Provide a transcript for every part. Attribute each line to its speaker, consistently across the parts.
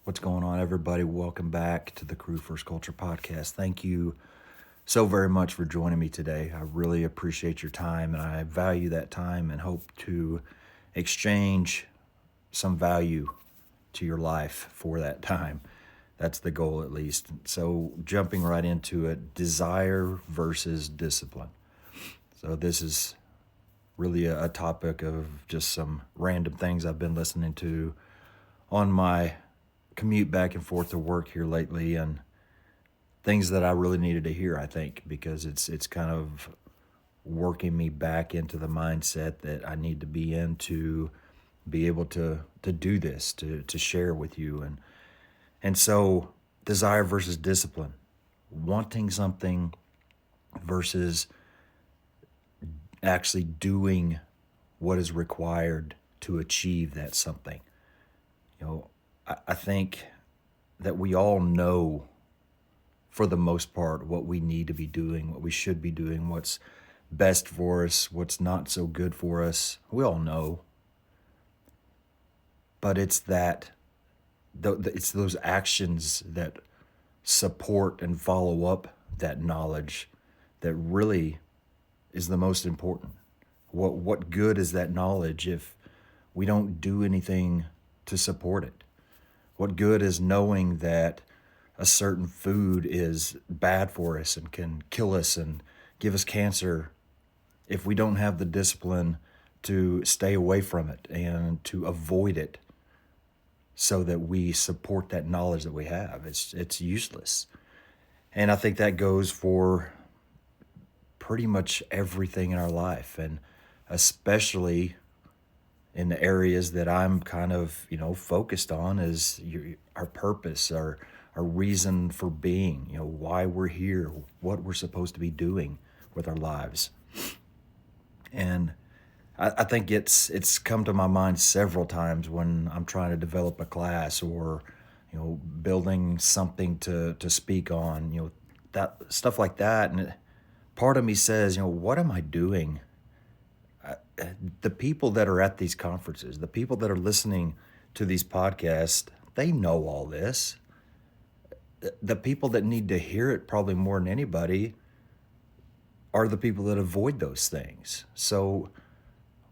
Speaker 1: What's going on, everybody? Welcome back to the Crew First Culture podcast. Thank you so very much for joining me today. I really appreciate your time and I value that time and hope to exchange some value to your life for that time. That's the goal, at least. So, jumping right into it, desire versus discipline. So, this is really a topic of just some random things I've been listening to on my commute back and forth to work here lately, and things that I really needed to hear, I think, because it's kind of working me back into the mindset that I need to be in to be able to do this, to share with you. And so desire versus discipline. Wanting something versus actually doing what is required to achieve that something. I think that we all know, for the most part, what we need to be doing, what we should be doing, what's best for us, what's not so good for us. We all know. But it's it's those actions that support and follow up that knowledge that really is the most important. What good is that knowledge if we don't do anything to support it? What good is knowing that a certain food is bad for us and can kill us and give us cancer if we don't have the discipline to stay away from it and to avoid it so that we support that knowledge that we have? It's useless. And I think that goes for pretty much everything in our life, and especially in the areas that I'm kind of, focused on is our purpose, our reason for being, why we're here, what we're supposed to be doing with our lives. And I think it's come to my mind several times when I'm trying to develop a class or, building something to speak on, that stuff like that. And part of me says, what am I doing? The people that are at these conferences, the people that are listening to these podcasts, they know all this. The people that need to hear it probably more than anybody are the people that avoid those things. So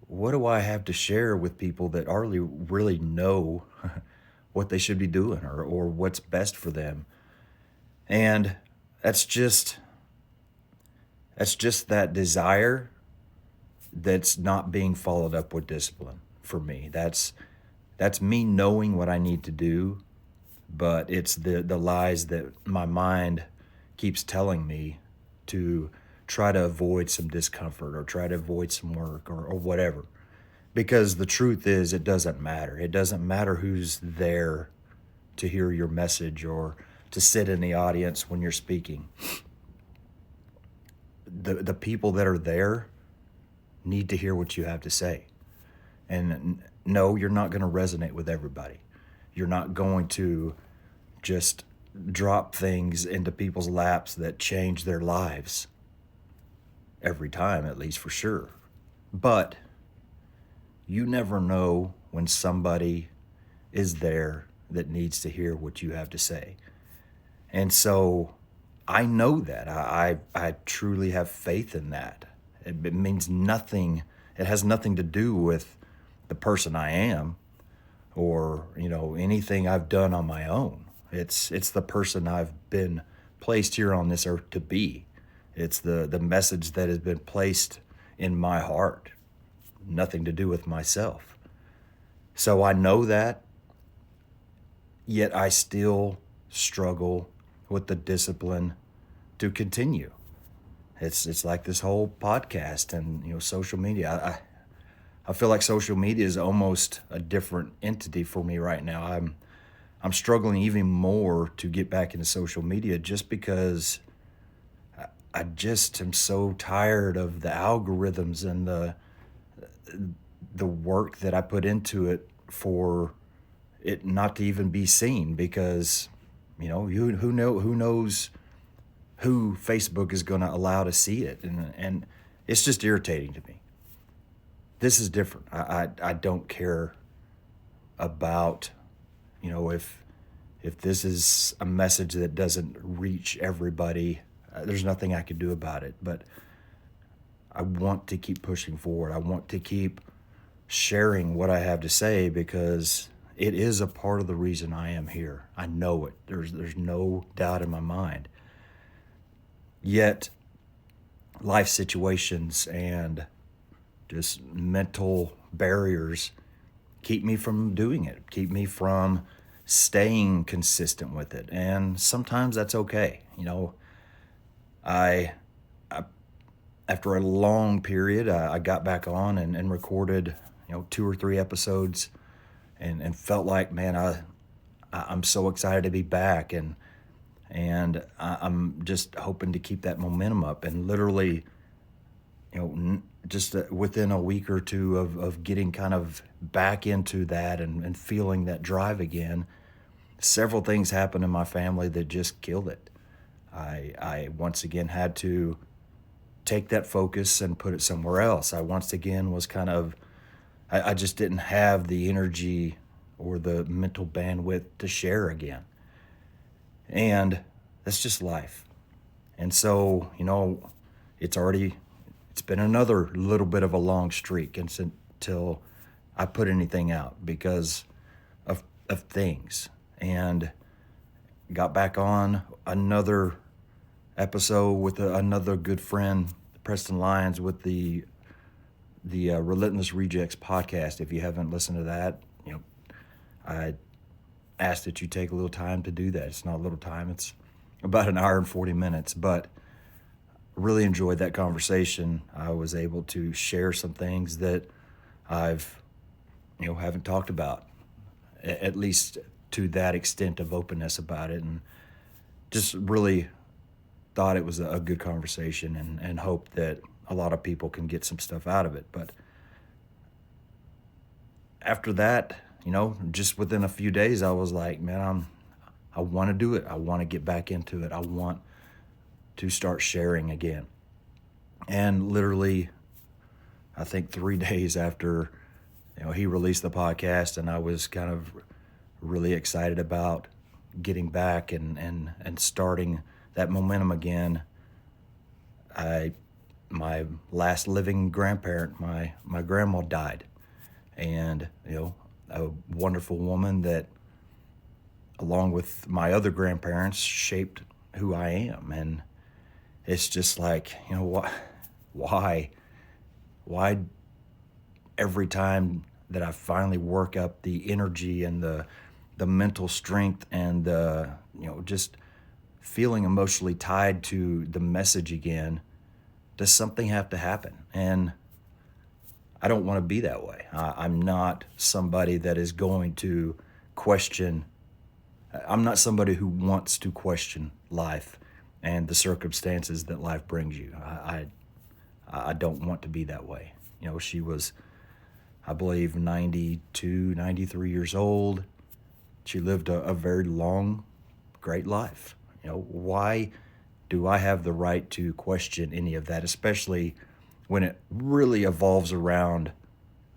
Speaker 1: what do I have to share with people that already really know what they should be doing, or what's best for them? And that's just that desire that's not being followed up with discipline for me. That's me knowing what I need to do, but it's the lies that my mind keeps telling me to try to avoid some discomfort or try to avoid some work or whatever. Because the truth is, it doesn't matter. It doesn't matter who's there to hear your message or to sit in the audience when you're speaking. The people that are there need to hear what you have to say. And no, you're not going to resonate with everybody. You're not going to just drop things into people's laps that change their lives every time, at least for sure. But you never know when somebody is there that needs to hear what you have to say. And so I know that. I truly have faith in that. It means nothing. It has nothing to do with the person I am or, anything I've done on my own. It's the person I've been placed here on this earth to be. It's the message that has been placed in my heart. Nothing to do with myself. So I know that, yet I still struggle with the discipline to continue. It's like this whole podcast and social media. I feel like social media is almost a different entity for me right now. I'm struggling even more to get back into social media just because I just am so tired of the algorithms and the work that I put into it for it not to even be seen, because who knows who Facebook is going to allow to see it, and it's just irritating to me. This is different. I don't care about if If this is a message that doesn't reach everybody, there's nothing I can do about it. But I want to keep pushing forward. I want to keep sharing what I have to say because it is a part of the reason I am here. I know it. There's no doubt in my mind. Yet life situations and just mental barriers keep me from doing it, keep me from staying consistent with it. And sometimes that's okay. I, I after a long period, I got back on and recorded, 2 or 3 episodes and felt like, man, I'm so excited to be back. And I'm just hoping to keep that momentum up. And literally, just within a week or two of getting kind of back into that and feeling that drive again, several things happened in my family that just killed it. I once again had to take that focus and put it somewhere else. I once again was I just didn't have the energy or the mental bandwidth to share again. And that's just life. And so, it's been another little bit of a long streak until I put anything out because of things. And got back on another episode with another good friend, Preston Lyons, with the Relentless Rejects podcast. If you haven't listened to that, I ask that you take a little time to do that. It's not a little time, it's about an hour and 40 minutes, but really enjoyed that conversation. I was able to share some things that I've, haven't talked about, at least to that extent of openness about it, and just really thought it was a good conversation and hope that a lot of people can get some stuff out of it. But after that, just within a few days, I was like, man, I want to do it. I want to get back into it. I want to start sharing again. And literally, I think 3 days after, he released the podcast, and I was kind of really excited about getting back and starting that momentum again. My last living grandparent, my grandma died, and a wonderful woman that, along with my other grandparents, shaped who I am. And it's just like, why every time that I finally work up the energy and the mental strength and just feeling emotionally tied to the message again, does something have to happen? And I don't want to be that way. I'm not somebody that is going to question. I'm not somebody who wants to question life and the circumstances that life brings you. I don't want to be that way. She was, I believe, 92, 93 years old. She lived a very long, great life. Why do I have the right to question any of that, especially when it really evolves around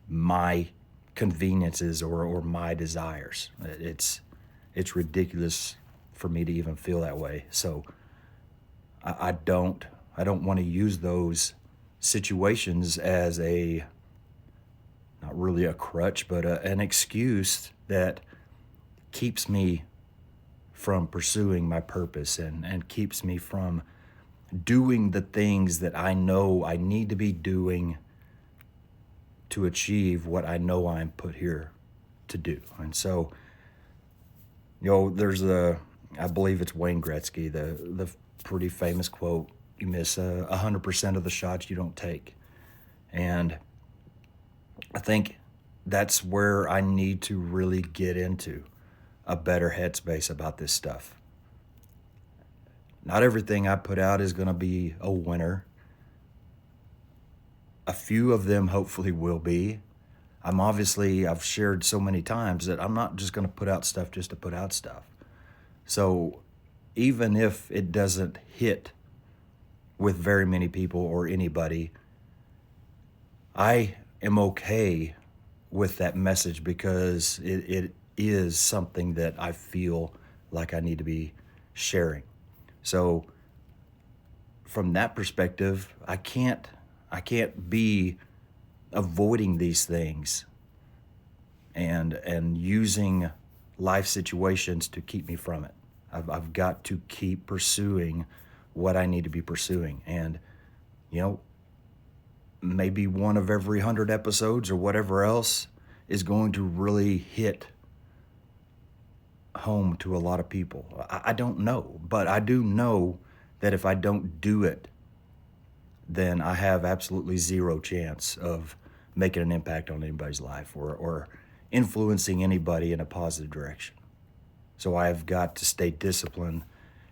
Speaker 1: my conveniences or my desires? It's ridiculous for me to even feel that way. So I don't want to use those situations as not really a crutch, but an excuse that keeps me from pursuing my purpose and keeps me from doing the things that I know I need to be doing to achieve what I know I'm put here to do. And so, there's I believe it's Wayne Gretzky, the pretty famous quote, you miss 100% of the shots you don't take. And I think that's where I need to really get into a better headspace about this stuff. Not everything I put out is going to be a winner. A few of them hopefully will be. I've shared so many times that I'm not just going to put out stuff just to put out stuff. So even if it doesn't hit with very many people or anybody, I am okay with that message because it is something that I feel like I need to be sharing. So from that perspective, I can't be avoiding these things and using life situations to keep me from it. I've got to keep pursuing what I need to be pursuing. And, you know, maybe one of every 100 episodes or whatever else is going to really hit home to a lot of people. I don't know, but I do know that if I don't do it, then I have absolutely zero chance of making an impact on anybody's life or influencing anybody in a positive direction. So I've got to stay disciplined,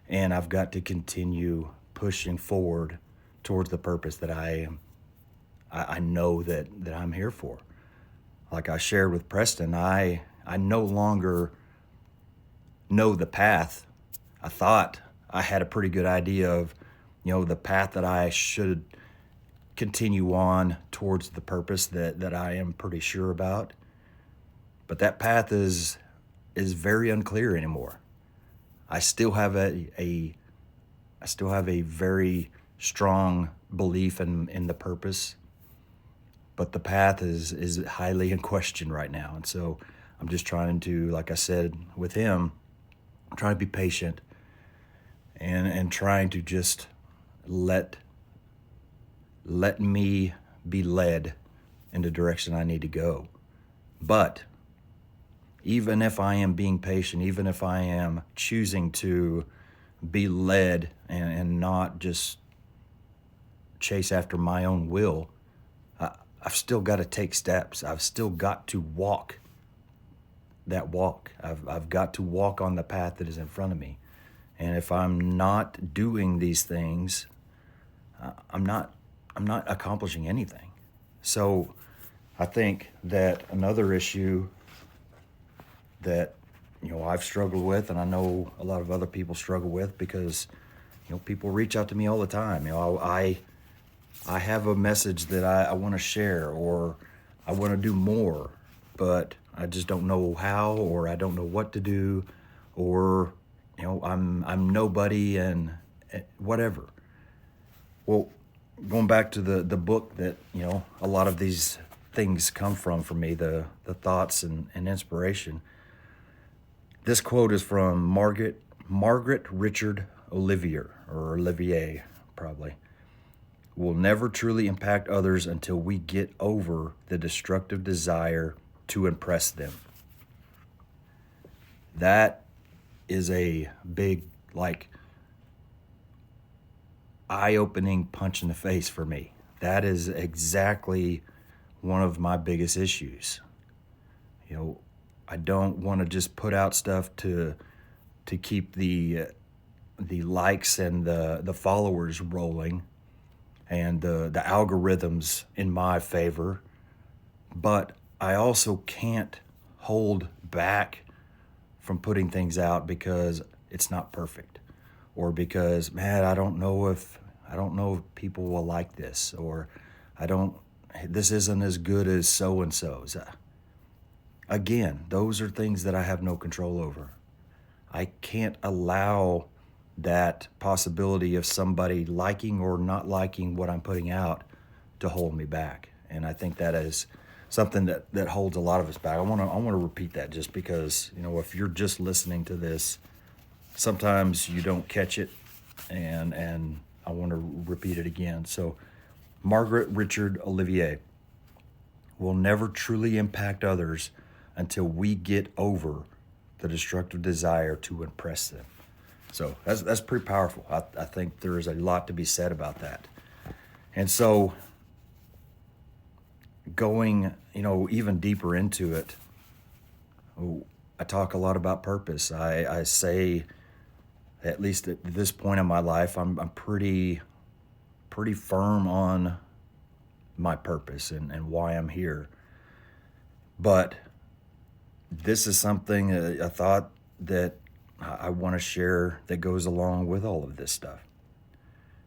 Speaker 1: and I've got to continue pushing forward towards the purpose that I know that I'm here for. Like I shared with Preston, I no longer know the path. I thought I had a pretty good idea of, the path that I should continue on towards the purpose that I am pretty sure about. But that path is very unclear anymore. I still have a very strong belief in the purpose, but the path is highly in question right now. And so I'm just trying to, like I said with him, I'm trying to be patient and trying to just let me be led in the direction I need to go. But even if I am being patient, even if I am choosing to be led and not just chase after my own will, I've still got to take steps. I've still got to walk that walk. I've got to walk on the path that is in front of me. And if I'm not doing these things, I'm not accomplishing anything. So I think that another issue that I've struggled with, and I know a lot of other people struggle with, because people reach out to me all the time. I have a message that I want to share, or I want to do more, but I just don't know how, or I don't know what to do, or I'm nobody, and whatever. Well, going back to the book that a lot of these things come from for me, the thoughts and inspiration. This quote is from Margaret Richard Olivier, probably. We'll never truly impact others until we get over the destructive desire to impress them. That is a big, eye-opening punch in the face for me. That is exactly one of my biggest issues. I don't want to just put out stuff to keep the likes and the followers rolling and the algorithms in my favor, but I also can't hold back from putting things out because it's not perfect, or because, man, I don't know if people will like this, or this isn't as good as so and so's. Again, those are things that I have no control over. I can't allow that possibility of somebody liking or not liking what I'm putting out to hold me back. And I think that is something that holds a lot of us back. I want to repeat that, just because, if you're just listening to this, sometimes you don't catch it, and I want to repeat it again. So, Margaret Richard Olivier: will never truly impact others until we get over the destructive desire to impress them. So that's pretty powerful. I think there is a lot to be said about that. And so going, even deeper into it, I talk a lot about purpose. I say, at least at this point in my life, I'm pretty firm on my purpose and why I'm here. But this is something, a thought that I want to share that goes along with all of this stuff.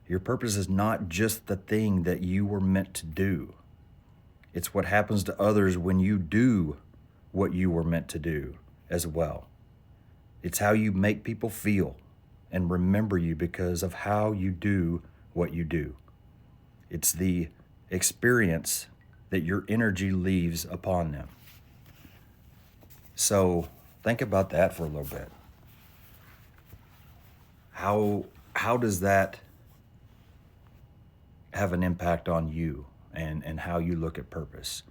Speaker 1: Your purpose is not just the thing that you were meant to do. It's what happens to others when you do what you were meant to do as well. It's how you make people feel and remember you because of how you do what you do. It's the experience that your energy leaves upon them. So think about that for a little bit. How does that have an impact on you and how you look at purpose?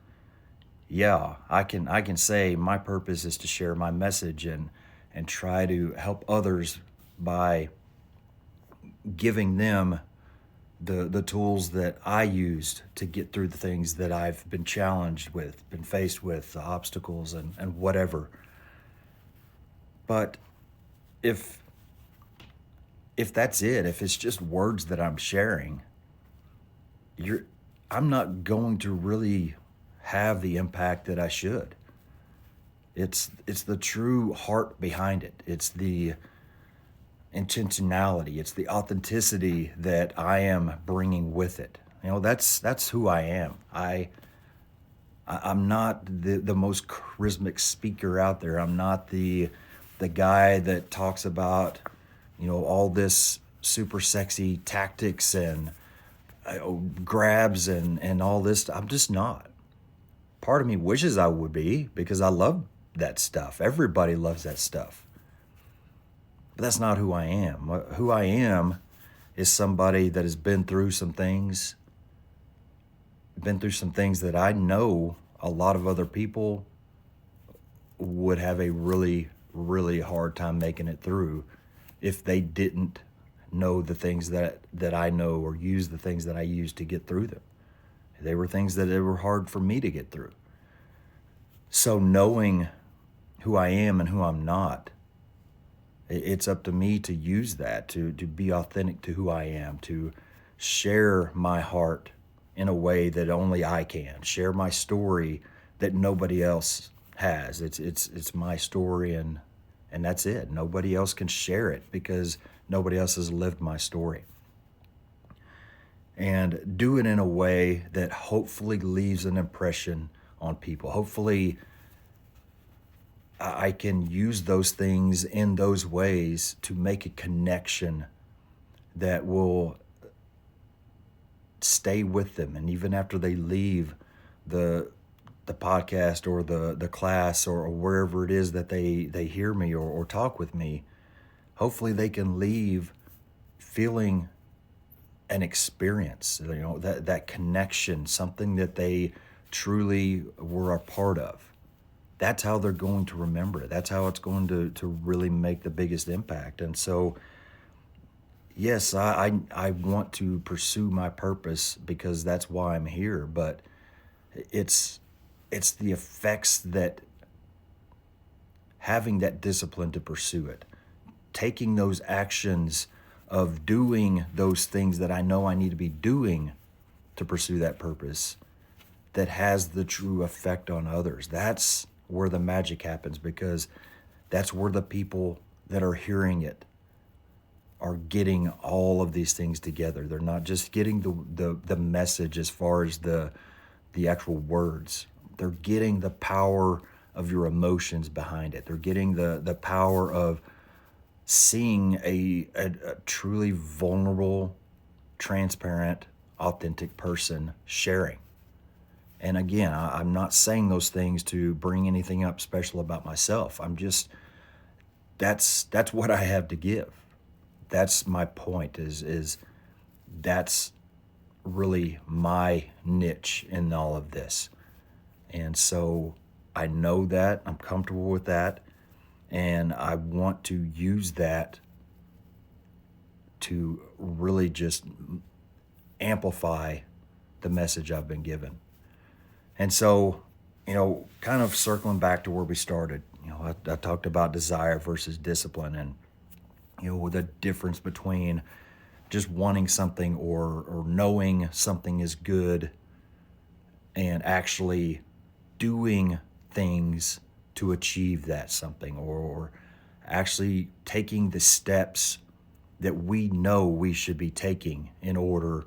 Speaker 1: Yeah, I can say my purpose is to share my message and try to help others by giving them the tools that I used to get through the things that I've been challenged with, been faced with, the obstacles and whatever. But if if that's it, if it's just words that I'm sharing, you're I'm not going to really have the impact that I should. It's the true heart behind it. It's the intentionality. It's the authenticity that I am bringing with it. That's who I am. I'm not the most charismatic speaker out there. I'm not the guy that talks about, all this super sexy tactics and grabs and all this. I'm just not. Part of me wishes I would be because I love that stuff. Everybody loves that stuff. But that's not who I am. Who I am is somebody that has been through some things that I know a lot of other people would have a really, really hard time making it through if they didn't know the things that I know or use the things that I use to get through them. They were things that were hard for me to get through. So knowing who I am and who I'm not, it's up to me to use that, to be authentic to who I am, to share my heart in a way that only I can, share my story that nobody else has. It's my story and that's it. Nobody else can share it because nobody else has lived my story. And do it in a way that hopefully leaves an impression on people. Hopefully I can use those things in those ways to make a connection that will stay with them. And even after they leave the podcast or the class or wherever it is that they hear me or talk with me, hopefully they can leave feeling an experience, that connection, something that they truly were a part of. That's how they're going to remember it. That's how it's going to really make the biggest impact. And so, yes, I want to pursue my purpose because that's why I'm here. But it's the effects that having that discipline to pursue it, taking those actions of doing those things that I know I need to be doing to pursue that purpose, that has the true effect on others. That's where the magic happens, because that's where the people that are hearing it are getting all of these things together. They're not just getting the message as far as the actual words. They're getting the power of your emotions behind it. They're getting the power of seeing a truly vulnerable, transparent, authentic person sharing. And again, I'm not saying those things to bring anything up special about myself. That's what I have to give. That's my point, is that's really my niche in all of this. And so I know that, I'm comfortable with that, and I want to use that to really just amplify the message I've been given. And so, kind of circling back to where we started, I talked about desire versus discipline, and, the difference between just wanting something or knowing something is good and actually doing things to achieve that something, or actually taking the steps that we know we should be taking in order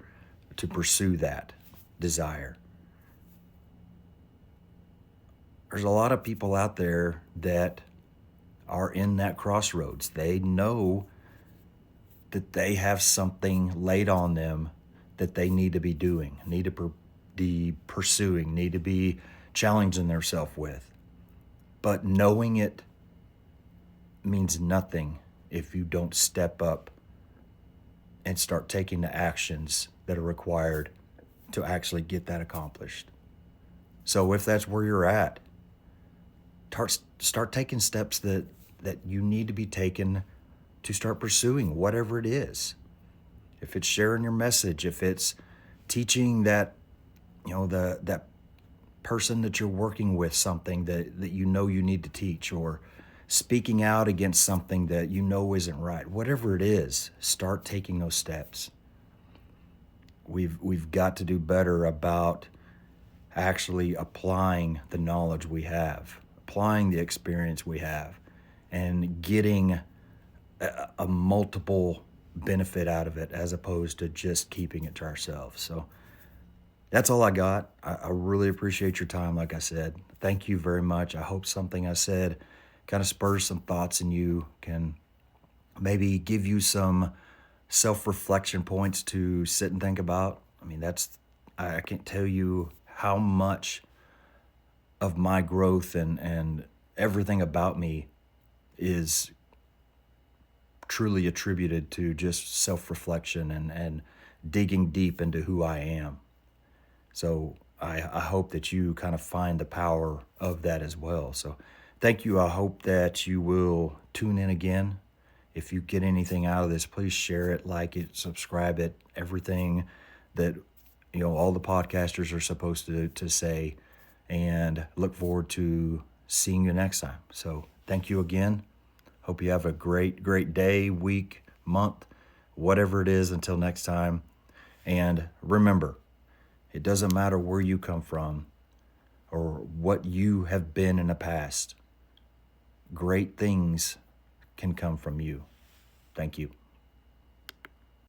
Speaker 1: to pursue that desire. There's a lot of people out there that are in that crossroads. They know that they have something laid on them that they need to be doing, need to be pursuing, need to be challenging themselves with. But knowing it means nothing if you don't step up and start taking the actions that are required to actually get that accomplished. So if that's where you're at, start taking steps that you need to be taken to start pursuing whatever it is. If it's sharing your message, if it's teaching that, that person that you're working with something that you know you need to teach, or speaking out against something that you know isn't right, whatever it is, start taking those steps. We've got to do better about actually applying the knowledge we have, applying the experience we have, and getting a multiple benefit out of it, as opposed to just keeping it to ourselves. So that's all I got. I really appreciate your time. Like I said, thank you very much. I hope something I said kind of spurs some thoughts in you, can maybe give you some self-reflection points to sit and think about. I mean, I can't tell you how much of my growth and everything about me is truly attributed to just self-reflection and digging deep into who I am. So I hope that you kind of find the power of that as well. So thank you. I hope that you will tune in again. If you get anything out of this, please share it, like it, subscribe it, everything that all the podcasters are supposed to say, and look forward to seeing you next time. So thank you again. Hope you have a great day, week, month, whatever it is. Until next time. And remember, it doesn't matter where you come from or what you have been in the past. Great things can come from you. Thank you.